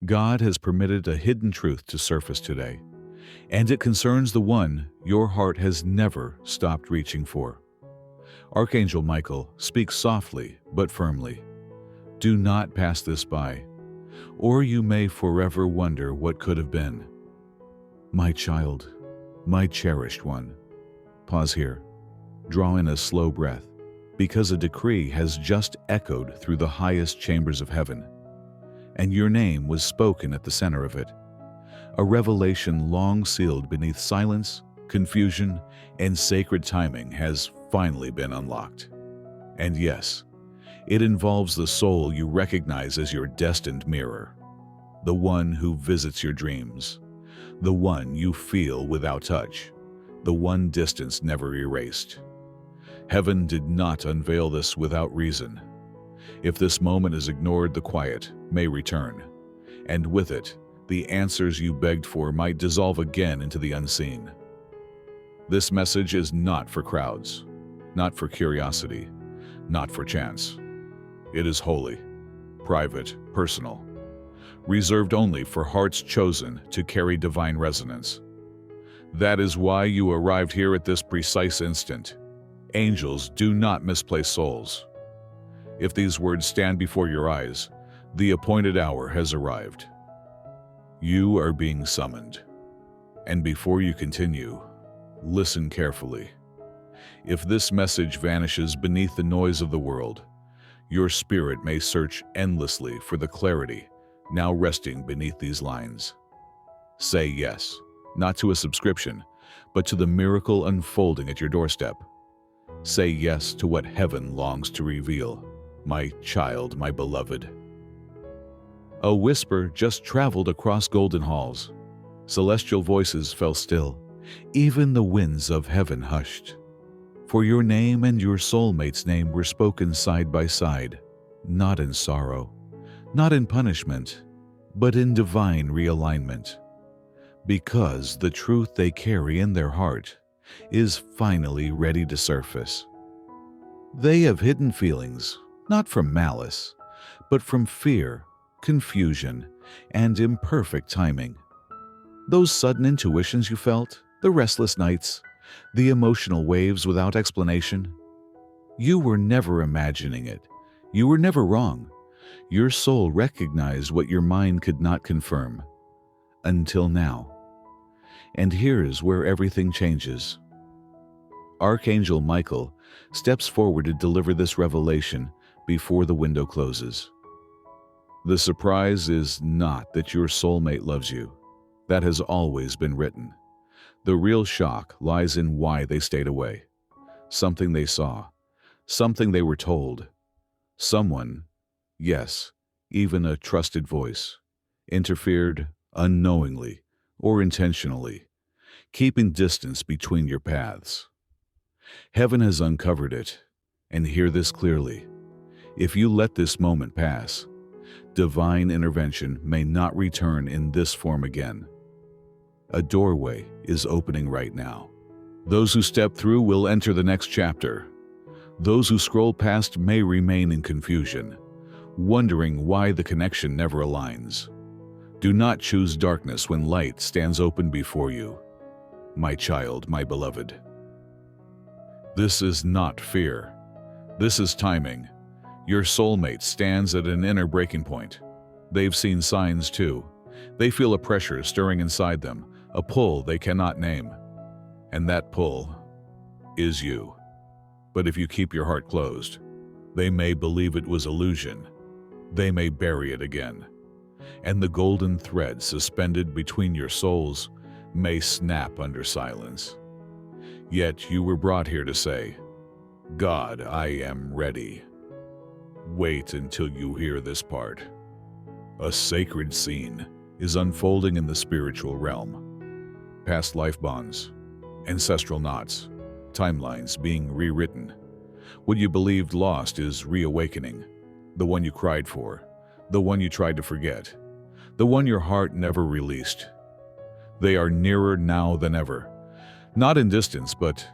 God has permitted a hidden truth to surface today, and it concerns the one your heart has never stopped reaching for. Archangel Michael speaks softly but firmly. Do not pass this by, or you may forever wonder what could have been. My child, my cherished one. Pause here. Draw in a slow breath, because a decree has just echoed through the highest chambers of heaven, and your name was spoken at the center of it. A revelation long sealed beneath silence, confusion, and sacred timing has finally been unlocked. And yes, it involves the soul you recognize as your destined mirror, the one who visits your dreams, the one you feel without touch, the one distance never erased. Heaven did not unveil this without reason. If this moment is ignored, the quiet may return, and with it, the answers you begged for might dissolve again into the unseen. This message is not for crowds, not for curiosity, not for chance. It is holy, private, personal, reserved only for hearts chosen to carry divine resonance. That is why you arrived here at this precise instant. Angels do not misplace souls. If these words stand before your eyes, the appointed hour has arrived. You are being summoned. And before you continue, listen carefully. If this message vanishes beneath the noise of the world, your spirit may search endlessly for the clarity now resting beneath these lines. Say yes, not to a subscription, but to the miracle unfolding at your doorstep. Say yes to what heaven longs to reveal, my child, my beloved. A whisper just traveled across golden halls. Celestial voices fell still. Even the winds of heaven hushed. For your name and your soulmate's name were spoken side by side, not in sorrow, not in punishment, but in divine realignment. Because the truth they carry in their heart is finally ready to surface. They have hidden feelings, not from malice, but from fear, confusion, and imperfect timing. Those sudden intuitions you felt, the restless nights, the emotional waves without explanation. You were never imagining it. You were never wrong. Your soul recognized what your mind could not confirm. Until now. And here's where everything changes. Archangel Michael steps forward to deliver this revelation before the window closes. The surprise is not that your soulmate loves you. That has always been written. The real shock lies in why they stayed away. Something they saw, something they were told. Someone, yes, even a trusted voice, interfered unknowingly or intentionally, keeping distance between your paths. Heaven has uncovered it, and hear this clearly. If you let this moment pass, divine intervention may not return in this form again. A doorway is opening right now. Those who step through will enter the next chapter. Those who scroll past may remain in confusion, wondering why the connection never aligns. Do not choose darkness when light stands open before you. My child, my beloved. This is not fear. This is timing. Your soulmate stands at an inner breaking point. They've seen signs too. They feel a pressure stirring inside them, a pull they cannot name. And that pull is you. But if you keep your heart closed, they may believe it was illusion. They may bury it again. And the golden thread suspended between your souls may snap under silence. Yet you were brought here to say, God, I am ready. Wait until you hear this part. A sacred scene is unfolding in the spiritual realm. Past life bonds, ancestral knots, timelines being rewritten. What you believed lost is reawakening. The one you cried for, the one you tried to forget, the one your heart never released. They are nearer now than ever, not in distance, but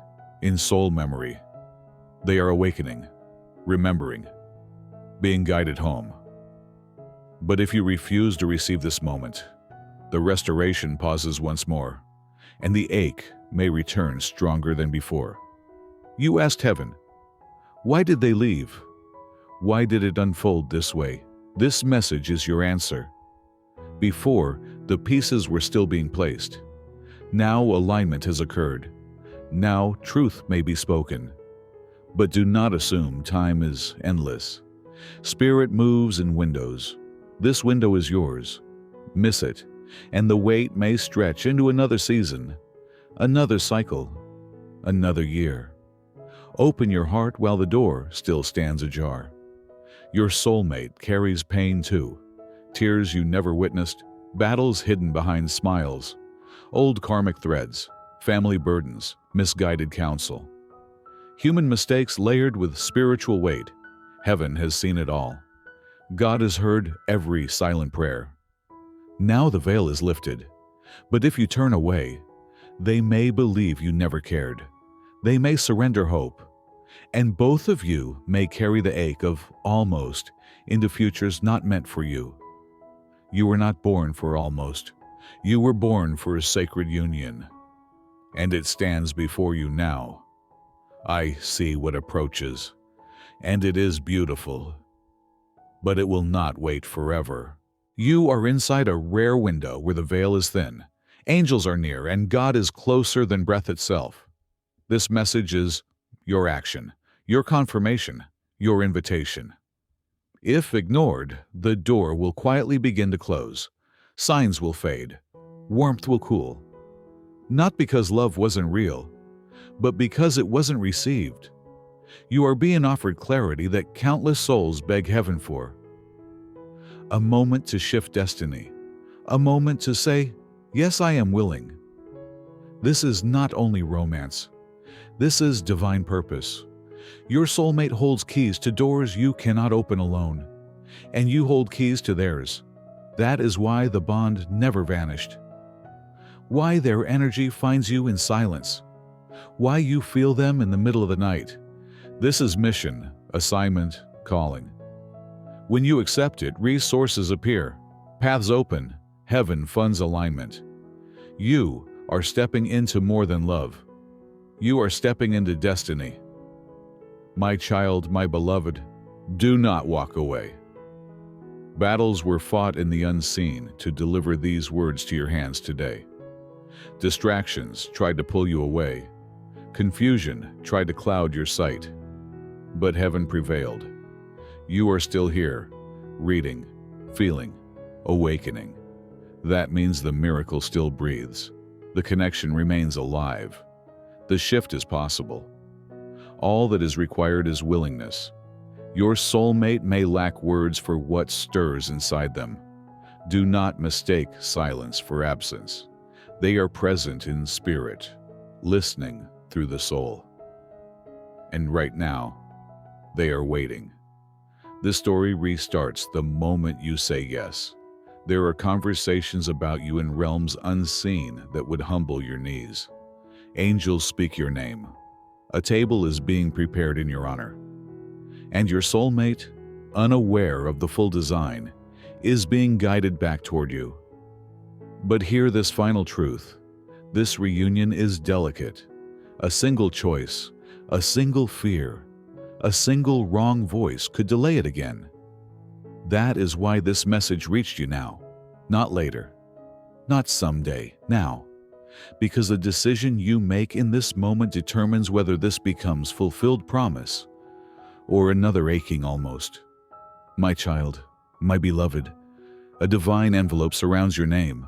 in soul memory. They are awakening, remembering, being guided home. But if you refuse to receive this moment, the restoration pauses once more, and the ache may return stronger than before. You asked heaven, why did they leave? Why did it unfold this way? This message is your answer. Before, the pieces were still being placed. Now alignment has occurred. Now truth may be spoken. But do not assume time is endless. Spirit moves in windows. This window is yours. Miss it, and the wait may stretch into another season, another cycle, another year. Open your heart while the door still stands ajar. Your soulmate carries pain too. Tears you never witnessed, battles hidden behind smiles, old karmic threads, family burdens, misguided counsel. Human mistakes layered with spiritual weight. Heaven has seen it all. God has heard every silent prayer. Now the veil is lifted, but if you turn away, they may believe you never cared. They may surrender hope, and both of you may carry the ache of almost into futures not meant for you. You were not born for almost. You were born for a sacred union, and it stands before you now. I see what approaches, and it is beautiful, but it will not wait forever. You are inside a rare window where the veil is thin. Angels are near, and God is closer than breath itself. This message is your action, your confirmation, your invitation. If ignored, the door will quietly begin to close. Signs will fade. Warmth will cool. Not because love wasn't real, but because it wasn't received. You are being offered clarity that countless souls beg heaven for. A moment to shift destiny. A moment to say, yes, I am willing. This is not only romance. This is divine purpose. Your soulmate holds keys to doors you cannot open alone, and you hold keys to theirs. That is why the bond never vanished. Why their energy finds you in silence. Why you feel them in the middle of the night. This is mission, assignment, calling. When you accept it, resources appear, paths open, heaven funds alignment. You are stepping into more than love. You are stepping into destiny. My child, my beloved, do not walk away. Battles were fought in the unseen to deliver these words to your hands today. Distractions tried to pull you away. Confusion tried to cloud your sight. But heaven prevailed. You are still here, reading, feeling, awakening. That means the miracle still breathes. The connection remains alive. The shift is possible. All that is required is willingness. Your soulmate may lack words for what stirs inside them. Do not mistake silence for absence. They are present in spirit, listening through the soul. And right now, they are waiting. This story restarts the moment you say yes. There are conversations about you in realms unseen that would humble your knees. Angels speak your name. A table is being prepared in your honor. And your soulmate, unaware of the full design, is being guided back toward you. But hear this final truth. This reunion is delicate. A single choice, a single fear, a single wrong voice could delay it again. That is why this message reached you now, not later, not someday, now. Because the decision you make in this moment determines whether this becomes fulfilled promise or another aching almost. My child, my beloved, a divine envelope surrounds your name.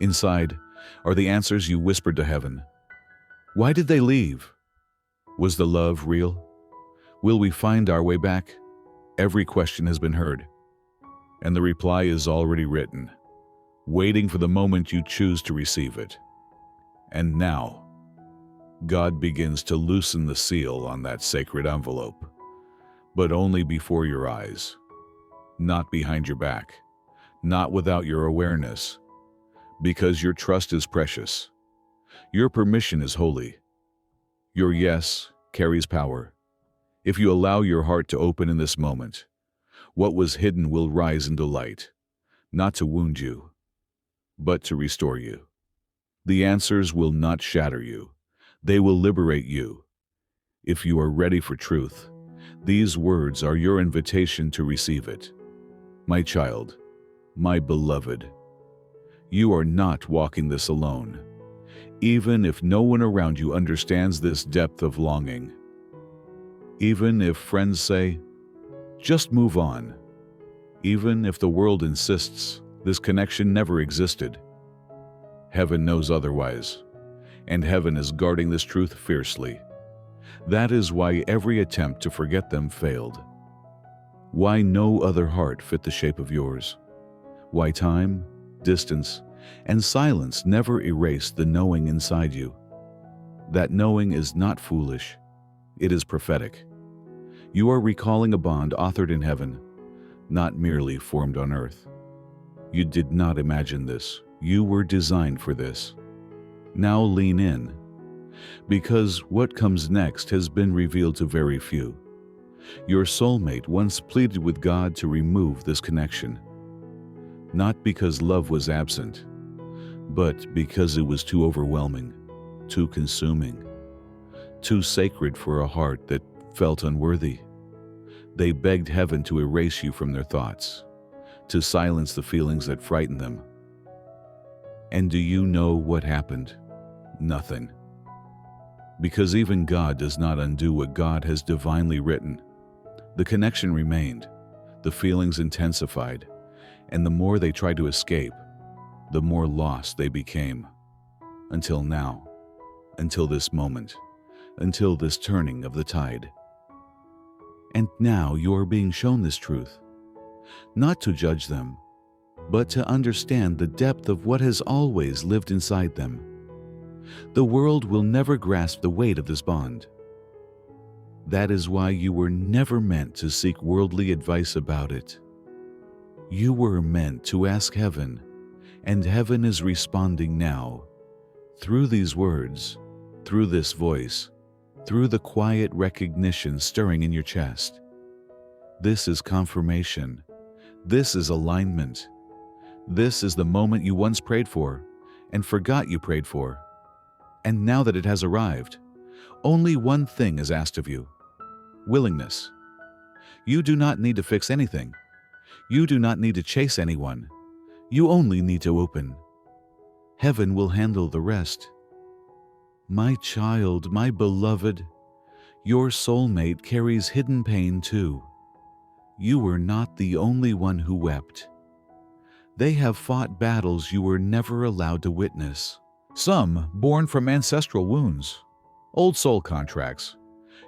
Inside are the answers you whispered to heaven. Why did they leave? Was the love real? Will we find our way back? Every question has been heard, and the reply is already written, waiting for the moment you choose to receive it. And now, God begins to loosen the seal on that sacred envelope, but only before your eyes, not behind your back, not without your awareness, because your trust is precious. Your permission is holy. Your yes carries power. If you allow your heart to open in this moment, What was hidden will rise into light, not to wound you, but to restore you. The answers will not shatter you. They will liberate you. If you are ready for truth, these words are your invitation to receive it. My child, my beloved, you are not walking this alone, even if no one around you understands this depth of longing. Even if friends say, just move on. Even if the world insists this connection never existed. Heaven knows otherwise, and heaven is guarding this truth fiercely. That is why every attempt to forget them failed. Why no other heart fit the shape of yours. Why time, distance, and silence never erased the knowing inside you. That knowing is not foolish. It is prophetic. You are recalling a bond authored in heaven, not merely formed on earth. You did not imagine this. You were designed for this. Now lean in, because what comes next has been revealed to very few. Your soulmate once pleaded with God to remove this connection, not because love was absent, but because it was too overwhelming, too consuming, too sacred for a heart that felt unworthy. They begged heaven to erase you from their thoughts, to silence the feelings that frightened them. And do you know what happened? Nothing. Because even God does not undo what God has divinely written. The connection remained, the feelings intensified, and the more they tried to escape, the more lost they became. Until now, until this moment, until this turning of the tide. And now you are being shown this truth, not to judge them, but to understand the depth of what has always lived inside them. The world will never grasp the weight of this bond. That is why you were never meant to seek worldly advice about it. You were meant to ask heaven, and heaven is responding now, through these words, through this voice, through the quiet recognition stirring in your chest. This is confirmation. This is alignment. This is the moment you once prayed for and forgot you prayed for. And now that it has arrived, only one thing is asked of you: willingness. You do not need to fix anything. You do not need to chase anyone. You only need to open. Heaven will handle the rest. My child, my beloved, your soulmate carries hidden pain too. You were not the only one who wept. They have fought battles you were never allowed to witness. Some born from ancestral wounds, old soul contracts,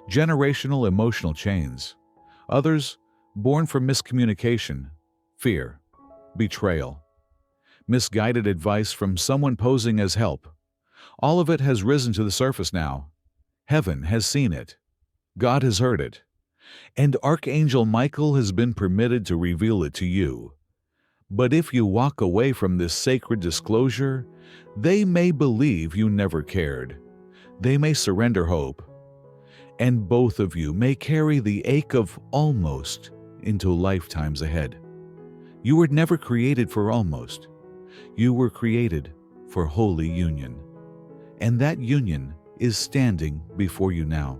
generational emotional chains. Others born from miscommunication, fear, betrayal, misguided advice from someone posing as help. All of it has risen to the surface now. Heaven has seen it. God has heard it. And Archangel Michael has been permitted to reveal it to you. But if you walk away from this sacred disclosure, they may believe you never cared. They may surrender hope. And both of you may carry the ache of almost into lifetimes ahead. You were never created for almost. You were created for holy union. And that union is standing before you now.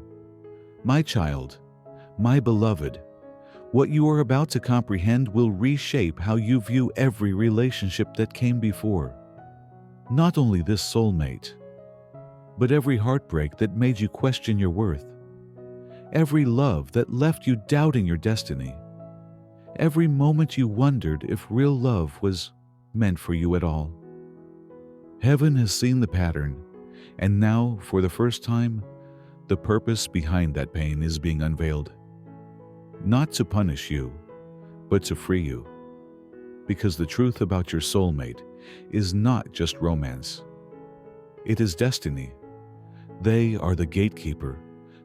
My child, my beloved, what you are about to comprehend will reshape how you view every relationship that came before. Not only this soulmate, but every heartbreak that made you question your worth. Every love that left you doubting your destiny. Every moment you wondered if real love was meant for you at all. Heaven has seen the pattern, and now, for the first time, the purpose behind that pain is being unveiled. Not to punish you, but to free you. Because the truth about your soulmate is not just romance. It is destiny. They are the gatekeeper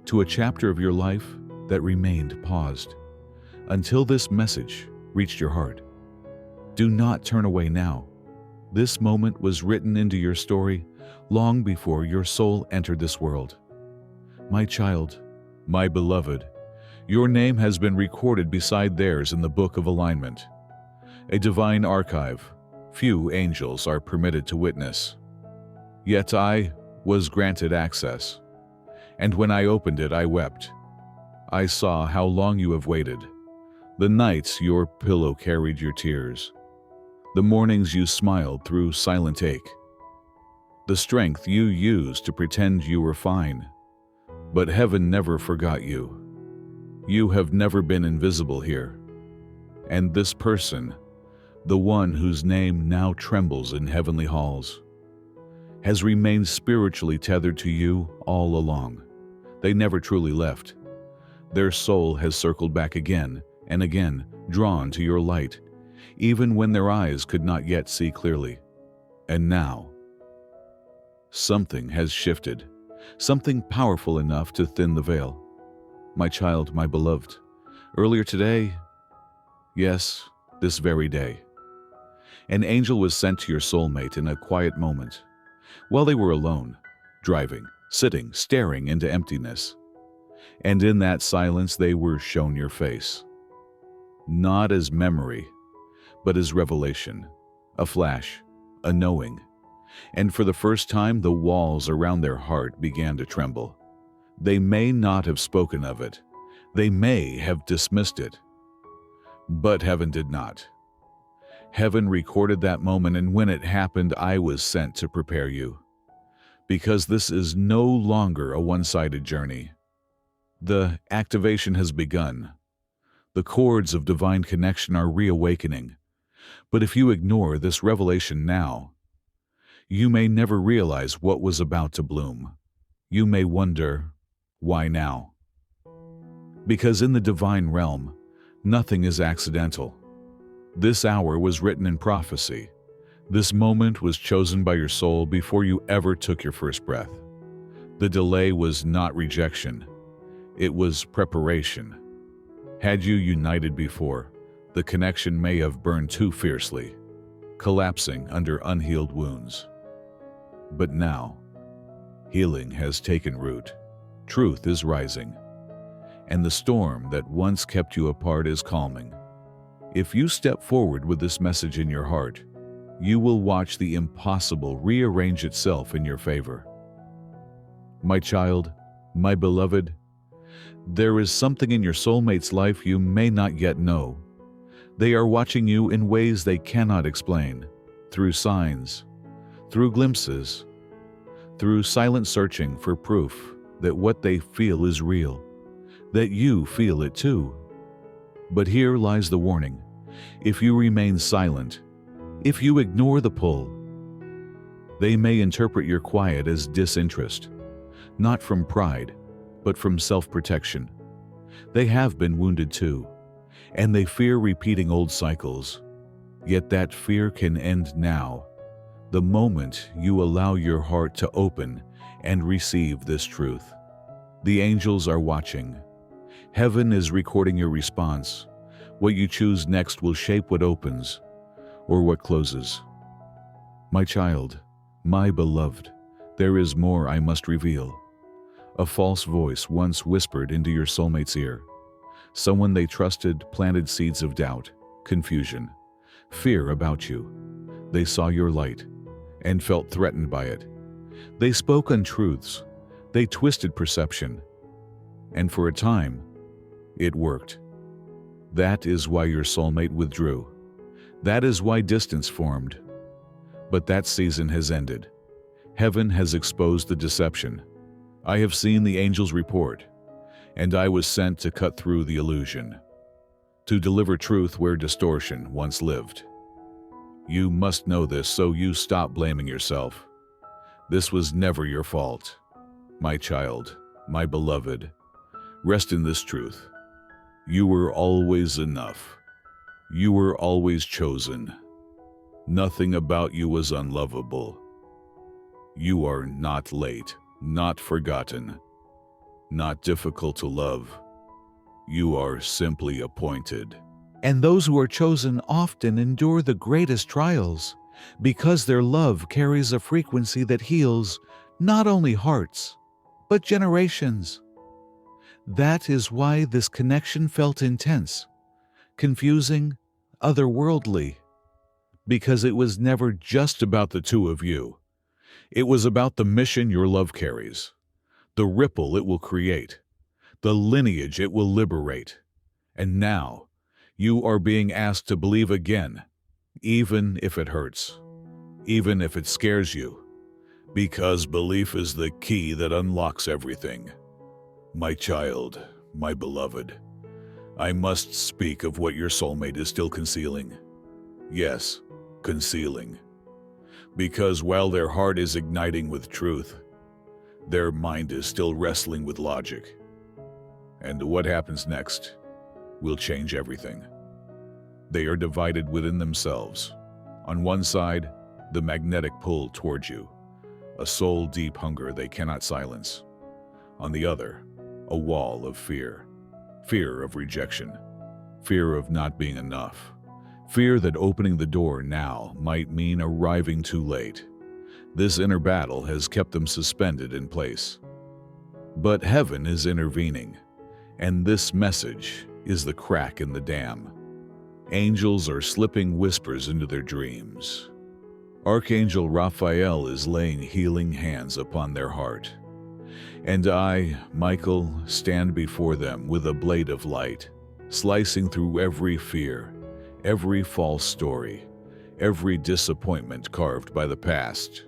to a chapter of your life that remained paused until this message reached your heart. Do not turn away now. This moment was written into your story long before your soul entered this world. My child, my beloved, Your name has been recorded beside theirs in the book of alignment, a divine archive few angels are permitted to witness. Yet I was granted access, and when I opened it, I wept. I saw how long you have waited, the nights your pillow carried your tears, the mornings you smiled through silent ache, the strength you used to pretend you were fine. But heaven never forgot you. You have never been invisible here. And this person, the one whose name now trembles in heavenly halls, has remained spiritually tethered to you all along. They never truly left. Their soul has circled back again and again, drawn to your light, even when their eyes could not yet see clearly. And now, something has shifted, something powerful enough to thin the veil. My child, my beloved, earlier today, yes, this very day, an angel was sent to your soulmate in a quiet moment, while they were alone, driving, sitting, staring into emptiness. And in that silence they were shown your face, not as memory, but as revelation, a flash, a knowing. And for the first time, the walls around their heart began to tremble. They may not have spoken of it. They may have dismissed it. But heaven did not. Heaven recorded that moment, and when it happened, I was sent to prepare you. Because this is no longer a one-sided journey. The activation has begun. The chords of divine connection are reawakening. But if you ignore this revelation now, you may never realize what was about to bloom. You may wonder, why now? Because in the divine realm, nothing is accidental. This hour was written in prophecy. This moment was chosen by your soul before you ever took your first breath. The delay was not rejection. It was preparation. Had you united before, the connection may have burned too fiercely, collapsing under unhealed wounds. But now, healing has taken root. Truth is rising, and the storm that once kept you apart is calming. If you step forward with this message in your heart, you will watch the impossible rearrange itself in your favor. My child, my beloved, there is something in your soulmate's life you may not yet know. They are watching you in ways they cannot explain, through signs, through glimpses, through silent searching for proof that what they feel is real, that you feel it too. But here lies the warning. If you remain silent, if you ignore the pull, they may interpret your quiet as disinterest, not from pride, but from self-protection. They have been wounded too, and they fear repeating old cycles. Yet that fear can end now, the moment you allow your heart to open and receive this truth. The angels are watching. Heaven is recording your response. What you choose next will shape what opens or what closes. My child, my beloved, there is more I must reveal. A false voice once whispered into your soulmate's ear. Someone they trusted planted seeds of doubt, confusion, fear about you. They saw your light and felt threatened by it. They spoke untruths. They twisted perception. And for a time, it worked. That is why your soulmate withdrew. That is why distance formed. But that season has ended. Heaven has exposed the deception. I have seen the angels report, and I was sent to cut through the illusion, to deliver truth where distortion once lived. You must know this so you stop blaming yourself. This was never your fault. My child, my beloved, rest in this truth. You were always enough. You were always chosen. Nothing about you was unlovable. You are not late, not forgotten, not difficult to love. You are simply appointed. And those who are chosen often endure the greatest trials, because their love carries a frequency that heals not only hearts, but generations. That is why this connection felt intense, confusing, otherworldly, because it was never just about the two of you. It was about the mission your love carries, the ripple it will create, the lineage it will liberate. And now, you are being asked to believe again, even if it hurts, even if it scares you, because belief is the key that unlocks everything. My child, my beloved, I must speak of what your soulmate is still concealing. Yes, concealing. Because while their heart is igniting with truth, their mind is still wrestling with logic. And what happens next will change everything. They are divided within themselves. On one side, the magnetic pull towards you, a soul-deep hunger they cannot silence. On the other, a wall of fear. Fear of rejection. Fear of not being enough. Fear that opening the door now might mean arriving too late. This inner battle has kept them suspended in place. But heaven is intervening, and this message is the crack in the dam. Angels are slipping whispers into their dreams. Archangel Raphael is laying healing hands upon their heart. And I, Michael, stand before them with a blade of light, slicing through every fear, every false story, every disappointment carved by the past.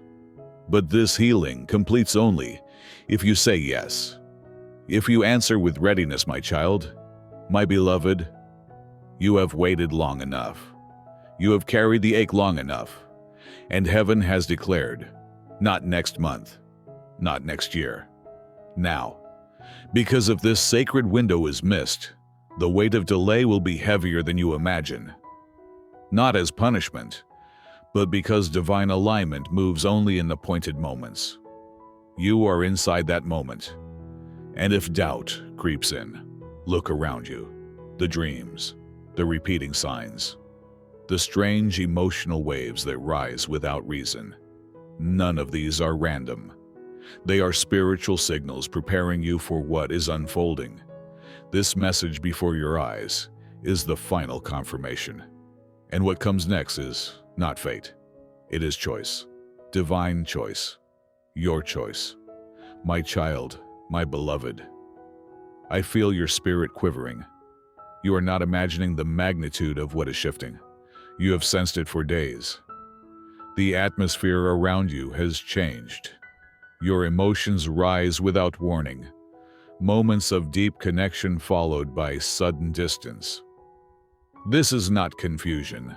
But this healing completes only if you say yes. If you answer with readiness, my child, my beloved, you have waited long enough. You have carried the ache long enough. And heaven has declared, not next month, not next year, now. Because if this sacred window is missed, the weight of delay will be heavier than you imagine. Not as punishment, but because divine alignment moves only in appointed moments. You are inside that moment. And if doubt creeps in, look around you. The dreams, the repeating signs, the strange emotional waves that rise without reason. None of these are random. They are spiritual signals preparing you for what is unfolding. This message before your eyes is the final confirmation. And what comes next is not fate. It is choice. Divine choice. Your choice. My child, my beloved. I feel your spirit quivering. You are not imagining the magnitude of what is shifting. You have sensed it for days. The atmosphere around you has changed. Your emotions rise without warning. Moments of deep connection followed by sudden distance. This is not confusion.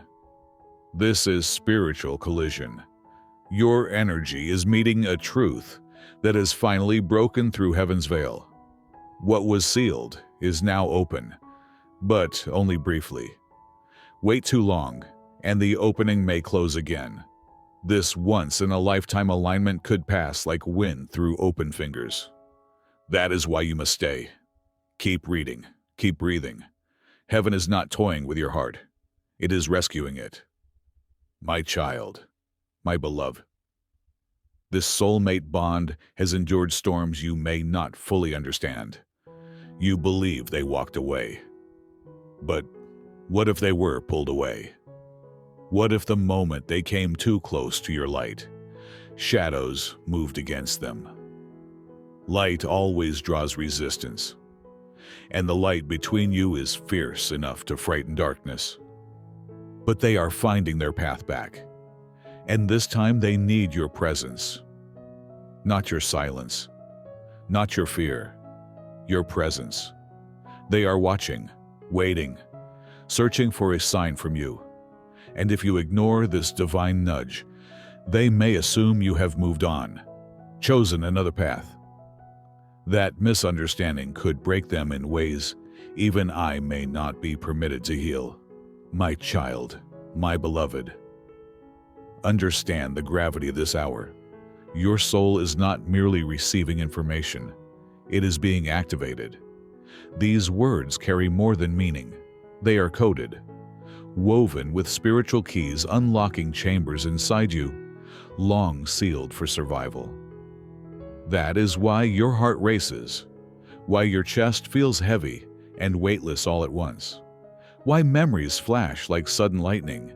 This is spiritual collision. Your energy is meeting a truth that has finally broken through heaven's veil. What was sealed is now open, but only briefly. Wait too long, and the opening may close again. This once-in-a-lifetime alignment could pass like wind through open fingers. That is why you must stay. Keep reading. Keep breathing. Heaven is not toying with your heart. It is rescuing it. My child, my beloved. This soulmate bond has endured storms you may not fully understand. You believe they walked away. But what if they were pulled away? What if the moment they came too close to your light, shadows moved against them? Light always draws resistance, and the light between you is fierce enough to frighten darkness. But they are finding their path back, and this time they need your presence. Not your silence, not your fear, your presence. They are watching, waiting, searching for a sign from you. And if you ignore this divine nudge, they may assume you have moved on, chosen another path. That misunderstanding could break them in ways even I may not be permitted to heal. My child, my beloved, understand the gravity of this hour. Your soul is not merely receiving information, it is being activated. These words carry more than meaning. They are coded, woven with spiritual keys unlocking chambers inside you, long sealed for survival. That is why your heart races, Why your chest feels heavy and weightless all at once. Why memories flash like sudden lightning.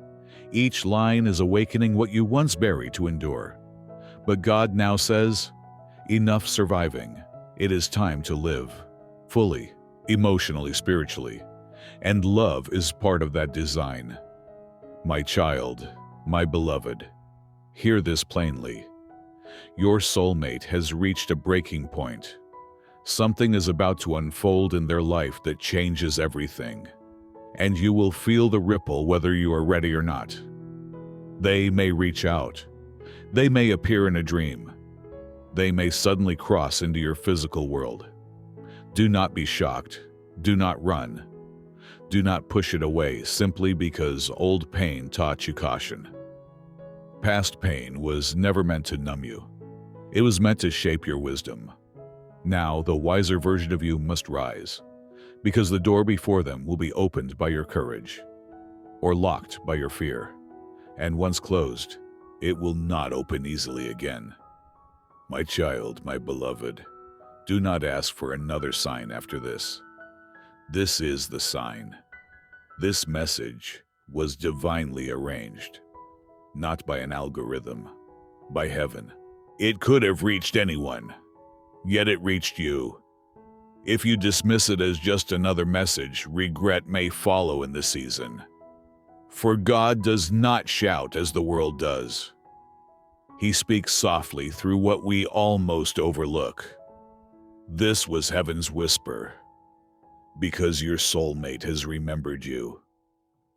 Each line is awakening what you once buried to endure. But God now says, enough surviving. It is time to live. Fully, emotionally, spiritually. And love is part of that design. My child, my beloved, hear this plainly. Your soulmate has reached a breaking point. Something is about to unfold in their life that changes everything. And you will feel the ripple whether you are ready or not. They may reach out. They may appear in a dream. They may suddenly cross into your physical world. Do not be shocked. Do not run. Do not push it away simply because old pain taught you caution. Past pain was never meant to numb you. It was meant to shape your wisdom. Now, the wiser version of you must rise, because the door before them will be opened by your courage, or locked by your fear, and once closed, it will not open easily again. My child, my beloved, do not ask for another sign after this. This is the sign. This message was divinely arranged, not by an algorithm, by heaven. It could have reached anyone, yet it reached you. If you dismiss it as just another message, regret may follow in this season. For God does not shout as the world does. He speaks softly through what we almost overlook. This was heaven's whisper, because your soulmate has remembered you.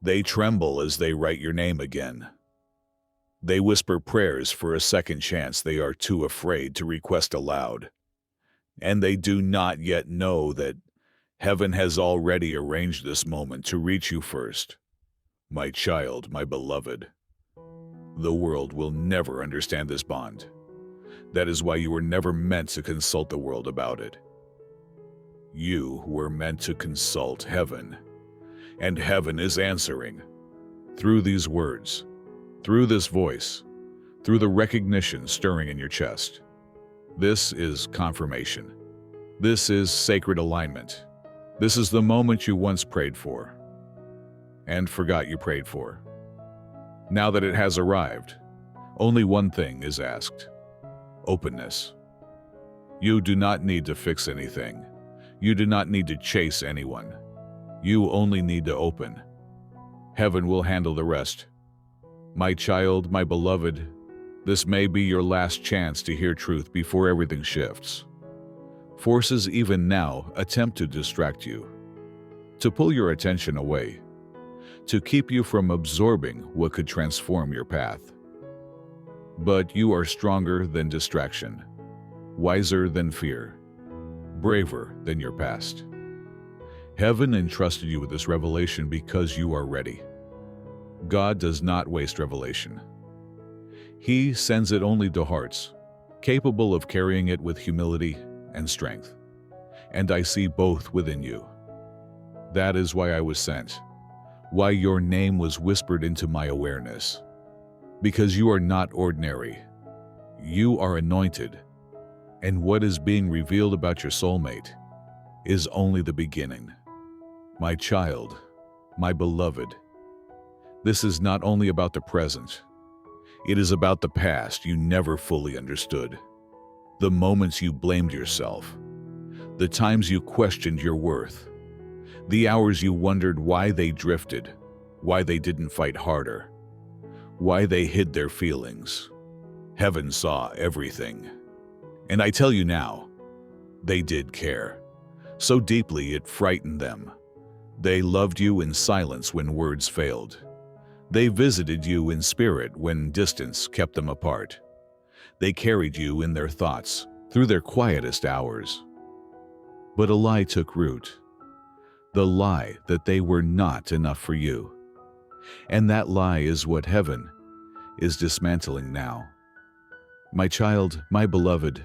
They tremble as they write your name again. They whisper prayers for a second chance they are too afraid to request aloud. And they do not yet know that heaven has already arranged this moment to reach you first. My child, my beloved. The world will never understand this bond. That is why you were never meant to consult the world about it. You were meant to consult heaven. And heaven is answering. Through these words, through this voice, through the recognition stirring in your chest. This is confirmation. This is sacred alignment. This is the moment you once prayed for and forgot you prayed for. Now that it has arrived, only one thing is asked: openness. You do not need to fix anything. You do not need to chase anyone. You only need to open. Heaven will handle the rest. My child, my beloved, this may be your last chance to hear truth before everything shifts. Forces even now attempt to distract you, to pull your attention away, to keep you from absorbing what could transform your path. But you are stronger than distraction, wiser than fear, braver than your past. Heaven entrusted you with this revelation because you are ready. God does not waste revelation. He sends it only to hearts, capable of carrying it with humility and strength. And I see both within you. That is why I was sent, why your name was whispered into my awareness. Because you are not ordinary. You are anointed. And what is being revealed about your soulmate is only the beginning. My child, my beloved, this is not only about the present. It is about the past you never fully understood. The moments you blamed yourself. The times you questioned your worth. The hours you wondered why they drifted, why they didn't fight harder, why they hid their feelings. Heaven saw everything. And I tell you now, they did care. So deeply it frightened them. They loved you in silence when words failed. They visited you in spirit when distance kept them apart. They carried you in their thoughts through their quietest hours. But a lie took root. The lie that they were not enough for you. And that lie is what heaven is dismantling now. My child, my beloved,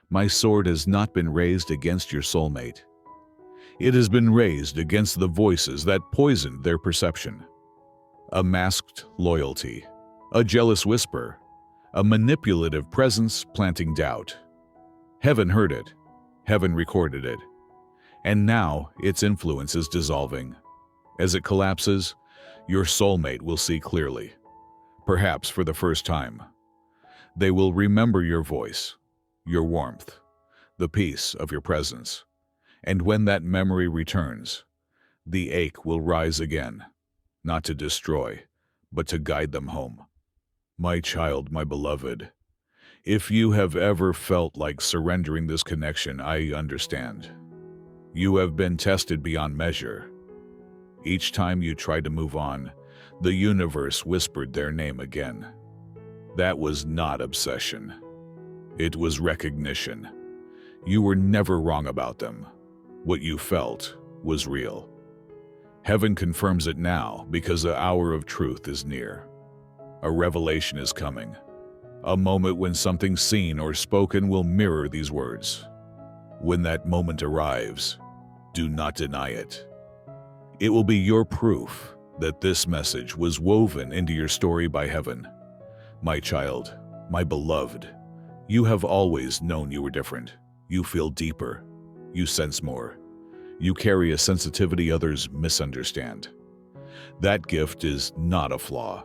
my sword has not been raised against your soulmate. It has been raised against the voices that poisoned their perception. A masked loyalty, a jealous whisper, a manipulative presence planting doubt. Heaven heard it, Heaven recorded it, and now its influence is dissolving. As it collapses, your soulmate will see clearly, perhaps for the first time. They will remember your voice, your warmth, the peace of your presence. And when that memory returns, the ache will rise again, not to destroy, but to guide them home. My child, my beloved, if you have ever felt like surrendering this connection, I understand. You have been tested beyond measure. Each time you tried to move on, the universe whispered their name again. That was not obsession. It was recognition. You were never wrong about them. What you felt was real. Heaven confirms it now because the hour of truth is near. A revelation is coming. A moment when something seen or spoken will mirror these words. When that moment arrives, do not deny it. It will be your proof that this message was woven into your story by heaven. My child, my beloved, you have always known you were different. You feel deeper. You sense more. You carry a sensitivity others misunderstand. That gift is not a flaw.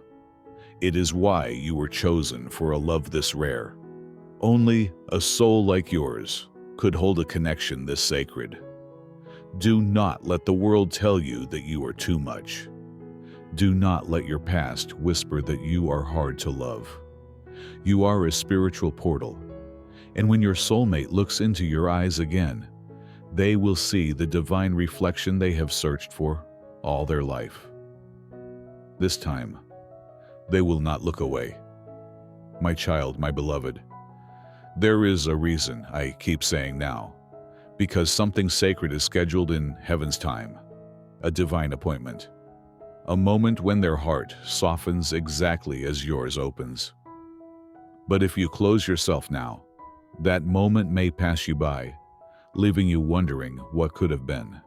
It is why you were chosen for a love this rare. Only a soul like yours could hold a connection this sacred. Do not let the world tell you that you are too much. Do not let your past whisper that you are hard to love. You are a spiritual portal, and when your soulmate looks into your eyes again, they will see the divine reflection they have searched for all their life. This time, they will not look away. My child, my beloved, there is a reason I keep saying now, because something sacred is scheduled in heaven's time, a divine appointment, a moment when their heart softens exactly as yours opens. But if you close yourself now, that moment may pass you by, leaving you wondering what could have been.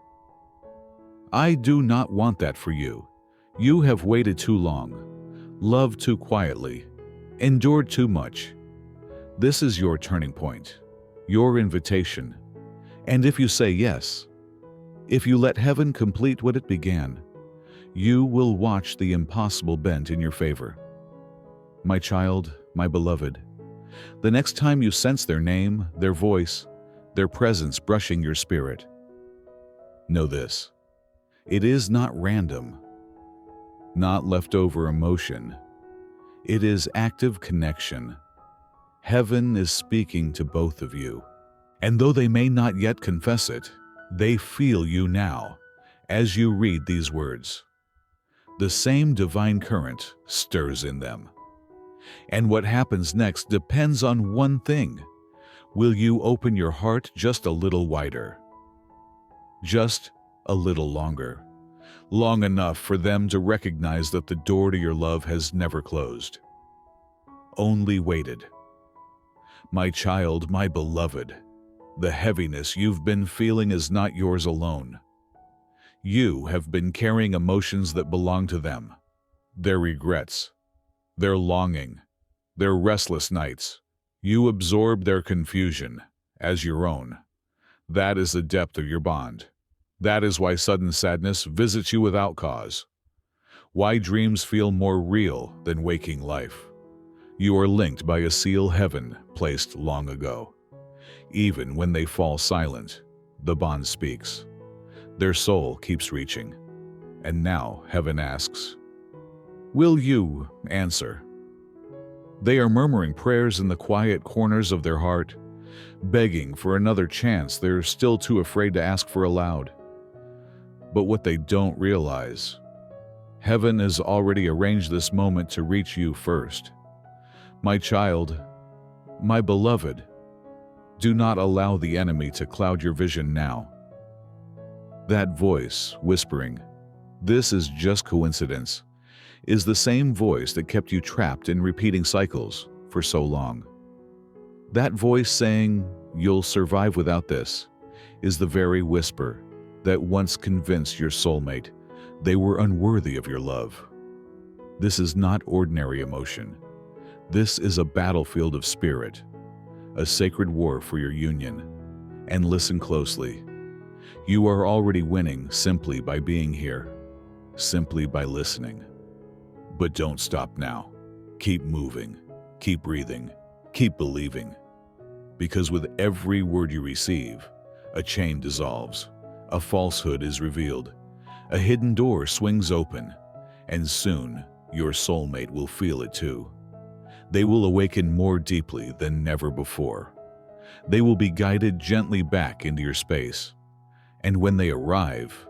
I do not want that for you. You have waited too long, loved too quietly, endured too much. This is your turning point, your invitation. And if you say yes, if you let heaven complete what it began, you will watch the impossible bend in your favor. My child, my beloved, the next time you sense their name, their voice, their presence brushing your spirit, know this: it is not random, not leftover emotion. It is active connection. Heaven is speaking to both of you. And though they may not yet confess it, they feel you now as you read these words. The same divine current stirs in them. And what happens next depends on one thing. Will you open your heart just a little wider? Just a little longer. Long enough for them to recognize that the door to your love has never closed, only waited. My child, my beloved, the heaviness you've been feeling is not yours alone. You have been carrying emotions that belong to them, their regrets, their longing, their restless nights. You absorb their confusion as your own. That is the depth of your bond. That is why sudden sadness visits you without cause. Why dreams feel more real than waking life. You are linked by a seal heaven placed long ago. Even when they fall silent, the bond speaks. Their soul keeps reaching. And now heaven asks, will you answer? They are murmuring prayers in the quiet corners of their heart, begging for another chance they're still too afraid to ask for aloud. But what they don't realize, heaven has already arranged this moment to reach you first. My child, my beloved, do not allow the enemy to cloud your vision now. That voice whispering, "This is just coincidence," is the same voice that kept you trapped in repeating cycles for so long. That voice saying, "You'll survive without this," is the very whisper that once convinced your soulmate they were unworthy of your love. This is not ordinary emotion. This is a battlefield of spirit, a sacred war for your union. and listen closely. You are already winning simply by being here, simply by listening. But don't stop now. Keep moving, keep breathing, keep believing. Because with every word you receive, a chain dissolves, a falsehood is revealed, a hidden door swings open, and soon your soulmate will feel it too. They will awaken more deeply than never before. They will be guided gently back into your space. And when they arrive,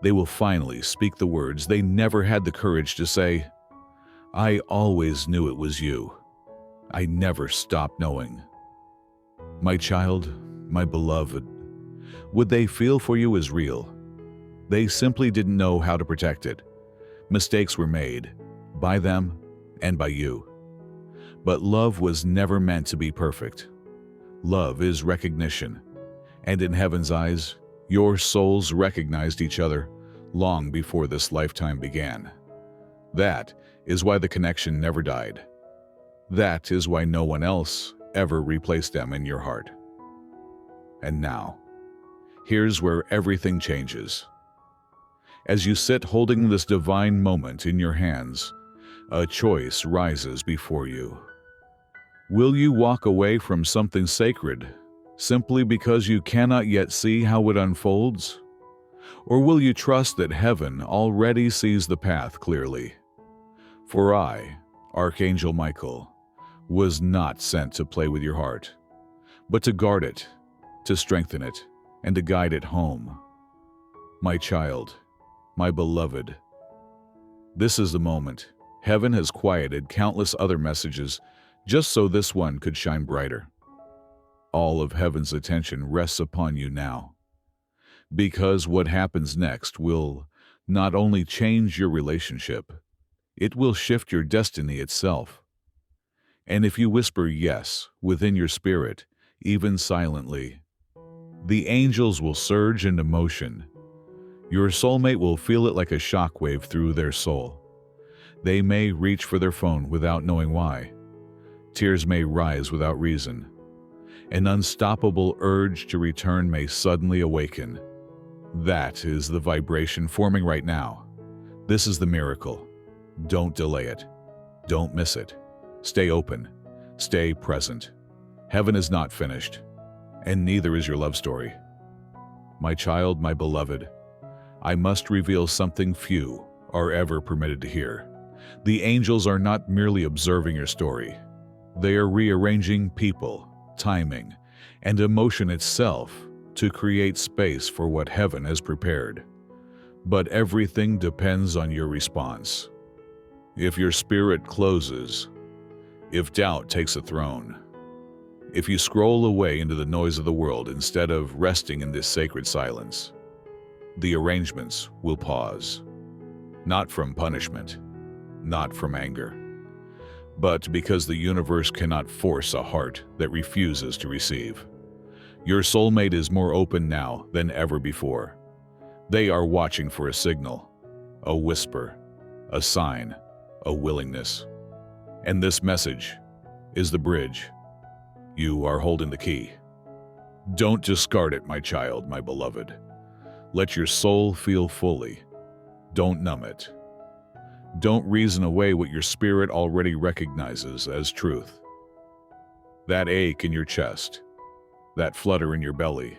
they will finally speak the words they never had the courage to say. I always knew it was you. I never stopped knowing. My child, my beloved, what they feel for you is real. They simply didn't know how to protect it. Mistakes were made, by them and by you. But love was never meant to be perfect. Love is recognition, and in heaven's eyes, your souls recognized each other long before this lifetime began. That is why the connection never died. That is why no one else ever replaced them in your heart. And now, here's where everything changes. As you sit holding this divine moment in your hands, a choice rises before you. Will you walk away from something sacred simply because you cannot yet see how it unfolds? Or will you trust that heaven already sees the path clearly? For I, Archangel Michael, was not sent to play with your heart, but to guard it, to strengthen it, and to guide it home. My child, my beloved, this is the moment. Heaven has quieted countless other messages just so this one could shine brighter. All of heaven's attention rests upon you now, because what happens next will not only change your relationship, it will shift your destiny itself. And if you whisper yes within your spirit, even silently, the angels will surge into motion. Your soulmate will feel it like a shockwave through their soul. They may reach for their phone without knowing why. Tears may rise without reason. An unstoppable urge to return may suddenly awaken. That is the vibration forming right now. This is the miracle. Don't delay it. Don't miss it. Stay open. Stay present. Heaven is not finished, and neither is your love story. My child, my beloved, I must reveal something few are ever permitted to hear. The angels are not merely observing your story. They are rearranging people, timing, and emotion itself to create space for what heaven has prepared. But everything depends on your response. If your spirit closes, if doubt takes a throne, if you scroll away into the noise of the world instead of resting in this sacred silence, the arrangements will pause. Not from punishment, not from anger, but because the universe cannot force a heart that refuses to receive. Your soulmate is more open now than ever before. They are watching for a signal, a whisper, a sign, a willingness. And this message is the bridge. You are holding the key. Don't discard it, my child, my beloved. Let your soul feel fully. Don't numb it. Don't reason away what your spirit already recognizes as truth. That ache in your chest, that flutter in your belly,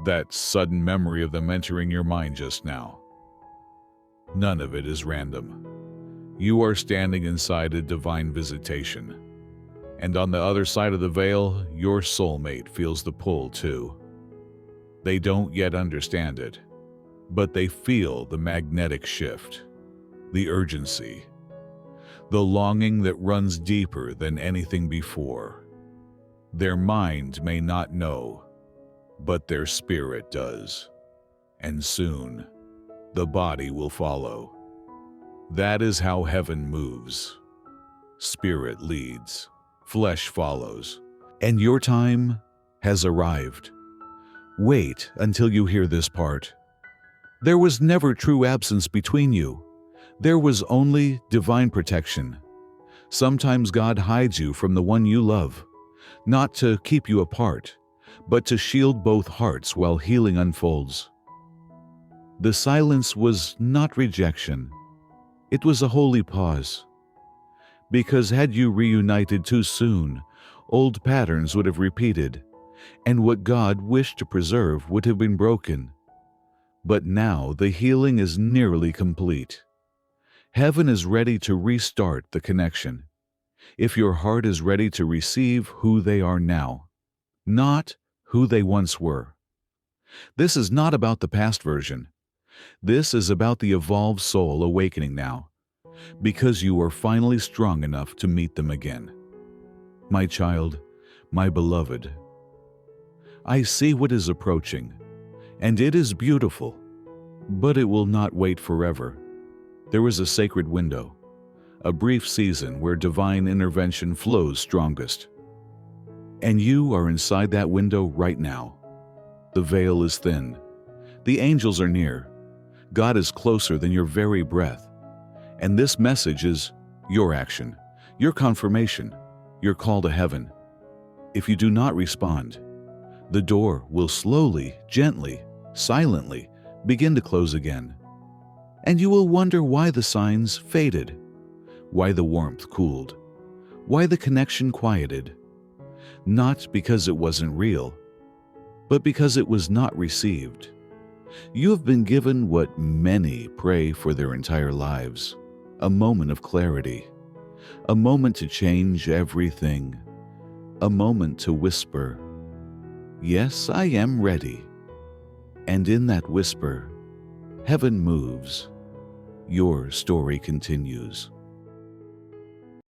that sudden memory of them entering your mind just now. None of it is random. You are standing inside a divine visitation, and on the other side of the veil, your soulmate feels the pull too. They don't yet understand it, but they feel the magnetic shift, the urgency, the longing that runs deeper than anything before. Their mind may not know, but their spirit does, and soon the body will follow. That is how heaven moves. Spirit leads, flesh follows, and your time has arrived. Wait until you hear this part. There was never true absence between you. There was only divine protection. Sometimes God hides you from the one you love, not to keep you apart, but to shield both hearts while healing unfolds. The silence was not rejection. It was a holy pause. Because had you reunited too soon, old patterns would have repeated, and what God wished to preserve would have been broken. But now the healing is nearly complete. Heaven is ready to restart the connection. If your heart is ready to receive who they are now, not who they once were. This is not about the past version. This is about the evolved soul awakening now, because you are finally strong enough to meet them again. My child, my beloved, I see what is approaching, and it is beautiful, but it will not wait forever. There is a sacred window, a brief season where divine intervention flows strongest. And you are inside that window right now. The veil is thin. The angels are near. God is closer than your very breath. And this message is your action, your confirmation, your call to heaven. If you do not respond, the door will slowly, gently, silently begin to close again. And you will wonder why the signs faded, why the warmth cooled, why the connection quieted. Not because it wasn't real, but because it was not received. You have been given what many pray for their entire lives, a moment of clarity, a moment to change everything, a moment to whisper, "Yes, I am ready." And in that whisper, heaven moves. Your story continues.